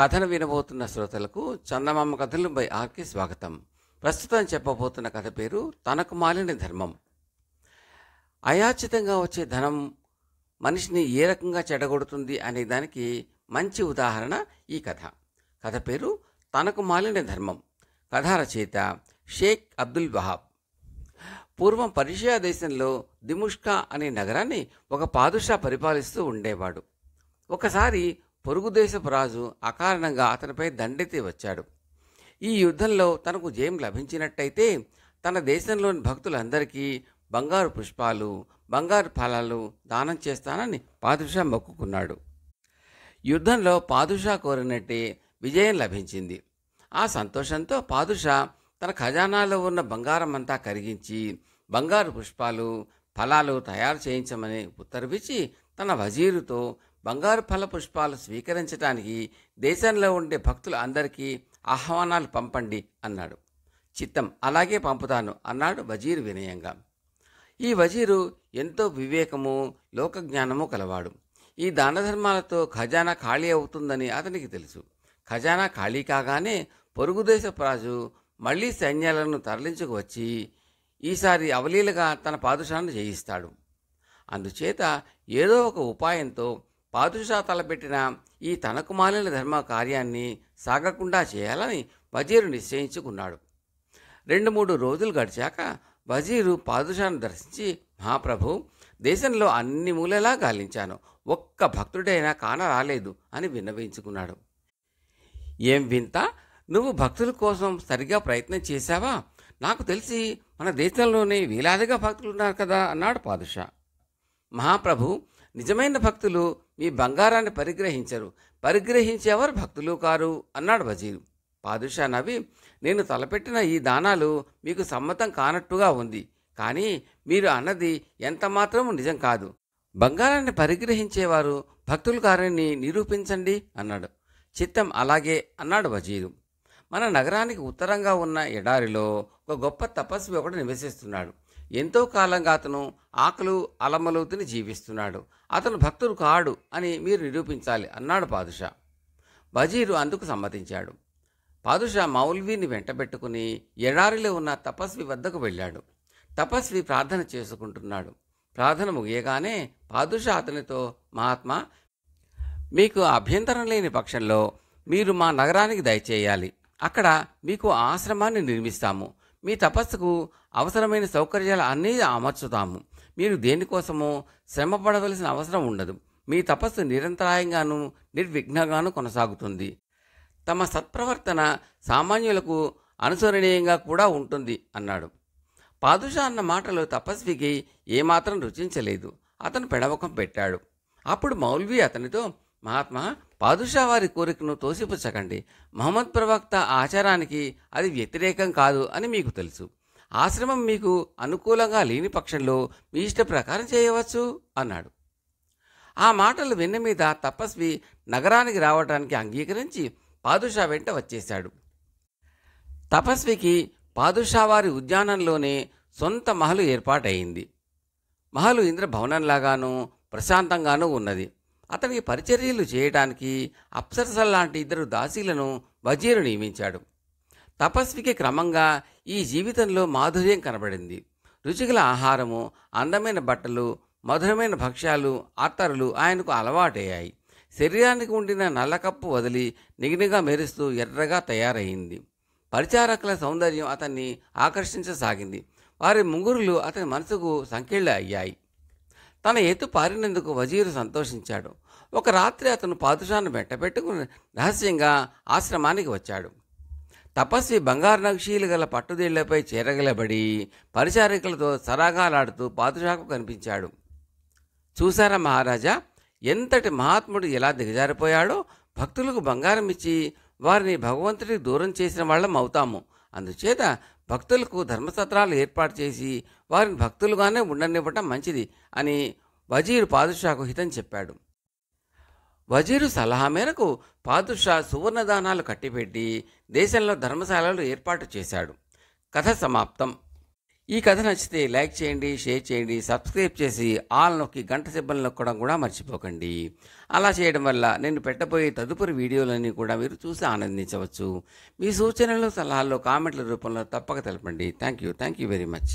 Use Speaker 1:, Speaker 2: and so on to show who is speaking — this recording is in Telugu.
Speaker 1: కథను వినబోతున్న శ్రోతలకు చందమామ కథలు బై ఆర్కే స్వాగతం. ప్రస్తుతం చెప్పబోతున్న కథ పేరు తనకు మాలిన ధర్మం. అయాచితంగా వచ్చే ధనం మనిషిని ఏ రకంగా చెడగొడుతుంది అనే దానికి మంచి ఉదాహరణ ఈ కథ. కథ పేరు తనకు మాలిన ధర్మం. కథా రచయిత షేక్ అబ్దుల్ వహాబ్. పూర్వం పర్షియా దేశంలో దిముష్కా అనే నగరాన్ని ఒక పాదుషా పరిపాలిస్తూ ఉండేవాడు. ఒకసారి పొరుగు దేశపు రాజు అకారణంగా అతనిపై దండెత్తి వచ్చాడు. ఈ యుద్ధంలో తనకు జయం లభించినట్టయితే తన దేశంలోని భక్తులందరికీ బంగారు పుష్పాలు, బంగారు ఫలాలు దానం చేస్తానని పాదుషా మొక్కుకున్నాడు. యుద్ధంలో పాదుషా కోరినట్టే విజయం లభించింది. ఆ సంతోషంతో పాదుషా తన ఖజానాలో ఉన్న బంగారం అంతా కరిగించి బంగారు పుష్పాలు, ఫలాలు తయారు చేయించమని ఉత్తర్విచ్చి తన వజీరుతో బంగారు ఫల పుష్పాలు స్వీకరించడానికి దేశంలో ఉండే భక్తులు అందరికీ ఆహ్వానాలు పంపండి అన్నాడు. చిత్తం, అలాగే పంపుతాను అన్నాడు వజీరు వినయంగా. ఈ వజీరు ఎంతో వివేకము, లోకజ్ఞానము కలవాడు. ఈ దానధర్మాలతో ఖజానా ఖాళీ అవుతుందని అతనికి తెలుసు. ఖజానా ఖాళీ కాగానే పొరుగు దేశపు రాజు మళ్లీ సైన్యాలను తరలించుకువచ్చి ఈసారి అవలీలగా తన పాదుషాను జయిస్తాడు. అందుచేత ఏదో ఒక ఉపాయంతో పాదుషా తలపెట్టిన ఈ తనకు మాలిన ధర్మ కార్యాన్ని సాగకుండా చేయాలని వజీరు నిశ్చయించుకున్నాడు. 2-3 రోజులు గడిచాక వజీరు పాదుషాను దర్శించి, మహాప్రభు, దేశంలో అన్ని మూలలా గాలించాను, ఒక్క భక్తుడైనా కానరాలేదు అని విన్నవించుకున్నాడు. ఏం వింత, నువ్వు భక్తుల కోసం సరిగా ప్రయత్నం చేశావా? నాకు తెలిసి మన దేశంలోనే వేలాదిగా భక్తులున్నారు కదా అన్నాడు పాదుషా. మహాప్రభు, నిజమైన భక్తులు మీ బంగారాన్ని పరిగ్రహించేవారు భక్తులు కారు అన్నాడు వజీరు. పాదుషా నవ్వి, నేను తలపెట్టిన ఈ దానాలు మీకు సమ్మతం కానట్టుగా ఉంది, కానీ మీరు అన్నది ఎంత మాత్రము నిజం కాదు. బంగారాన్ని పరిగ్రహించేవారు భక్తులు కారని నిరూపించండి అన్నాడు. చిత్తం, అలాగే అన్నాడు వజీరు. మన నగరానికి ఉత్తరంగా ఉన్న ఎడారిలో ఒక గొప్ప తపస్వి ఒకడు నివసిస్తున్నాడు. ఎంతో కాలంగా అతను ఆకలు అలమలు తిని జీవిస్తున్నాడు. అతను భక్తుడు కాడు అని మీరు నిరూపించాలి అన్నాడు పాదుషా. వజీరు అందుకు సమ్మతించాడు. పాదుషా మౌల్వీని వెంటబెట్టుకుని ఎడారిలో ఉన్న తపస్వి వద్దకు వెళ్ళాడు. తపస్వి ప్రార్థన చేసుకుంటున్నాడు. ప్రార్థన ముగియగానే పాదుషా అతనితో, మహాత్మా, మీకు అభ్యంతరం లేని పక్షంలో మీరు మా నగరానికి దయచేయాలి. అక్కడ మీకు ఆశ్రమాన్ని నిర్మిస్తాము. మీ తపస్సుకు అవసరమైన సౌకర్యాలు అన్నీ అమర్చుతాము. మీరు దేనికోసమో శ్రమ పడవలసిన అవసరం ఉండదు. మీ తపస్సు నిరంతరాయంగానూ నిర్విఘ్నంగానూ కొనసాగుతుంది. తమ సత్ప్రవర్తన సామాన్యులకు అనుసరణీయంగా కూడా ఉంటుంది అన్నాడు. పాదుషా అన్న మాటలు తపస్వికి ఏమాత్రం రుచించలేదు. అతను పెడవకం పెట్టాడు. అప్పుడు మౌల్వీ అతనితో, మహాత్మా, పాదుషా వారి కోరికను తోసిపుచ్చకండి. మహమ్మద్ ప్రవక్త ఆచారానికి అది వ్యతిరేకం కాదు అని మీకు తెలుసు. ఆశ్రమం మీకు అనుకూలంగా లేని పక్షంలో మీ ఇష్ట ప్రకారం చేయవచ్చు అన్నాడు. ఆ మాటలు విన్న మీద తపస్వి నగరానికి రావడానికి అంగీకరించి పాదుషా వెంట వచ్చేశాడు. తపస్వికి పాదుషా వారి ఉద్యానంలోనే సొంత మహలు ఏర్పాటయింది. మహలు ఇంద్రభవనంలాగానూ ప్రశాంతంగానూ ఉన్నది. అతనికి పరిచర్యలు చేయడానికి అప్సరసల్లాంటి 2 దాసీలను వజీరు నియమించాడు. తపస్వికి క్రమంగా ఈ జీవితంలో మాధుర్యం కనబడింది. రుచిగల ఆహారము, అందమైన బట్టలు, మధురమైన భక్ష్యాలు, అత్తరులు ఆయనకు అలవాటయ్యాయి. శరీరానికి ఉండిన నల్లకప్పు వదిలి నిగినిగా మెరుస్తూ ఎర్రగా తయారయింది. పరిచారకుల సౌందర్యం అతన్ని ఆకర్షించసాగింది. వారి ముంగురులు అతని మనసుకు సంకెళ్ళు అయ్యాయి. తన ఎత్తు పారినందుకు వజీరు సంతోషించాడు. ఒక రాత్రి అతను పాదుషాను వెంటబెట్టుకుని రహస్యంగా ఆశ్రమానికి వచ్చాడు. తపస్వి బంగారు నక్షీలు గల పట్టుదేళ్లపై చేరగలబడి పరిచారికలతో సరాగాలాడుతూ పాదుషాకు కనిపించాడు. చూశారా మహారాజా, ఎంతటి మహాత్ముడు ఎలా దిగజారిపోయాడో. భక్తులకు బంగారం ఇచ్చి వారిని భగవంతుడికి దూరం చేసిన వాళ్ళం అవుతాము. అందుచేత భక్తులకు ధర్మసత్రాలు ఏర్పాటు చేసి వారిని భక్తులుగానే ఉండనివ్వటం మంచిది అని వజీరు పాదుషాకు హితం చెప్పాడు. వజీరు సలహా మేరకు పాదుషా సువర్ణదానాలు కట్టిపెట్టి దేశంలో ధర్మశాలలు ఏర్పాటు చేశాడు. కథ సమాప్తం. ఈ కథ నచ్చితే లైక్ చేయండి, షేర్ చేయండి, సబ్స్క్రైబ్ చేసి ఆల్ నొక్కి గంట సింబల్ నొక్కడం కూడా మర్చిపోకండి. అలా చేయడం వల్ల నేను పెట్టబోయే తదుపరి వీడియోలన్నీ కూడా మీరు చూసి ఆనందించవచ్చు. మీ సూచనలు, సలహాలు కామెంట్ల రూపంలో తప్పక తెలపండి. Thank you very much.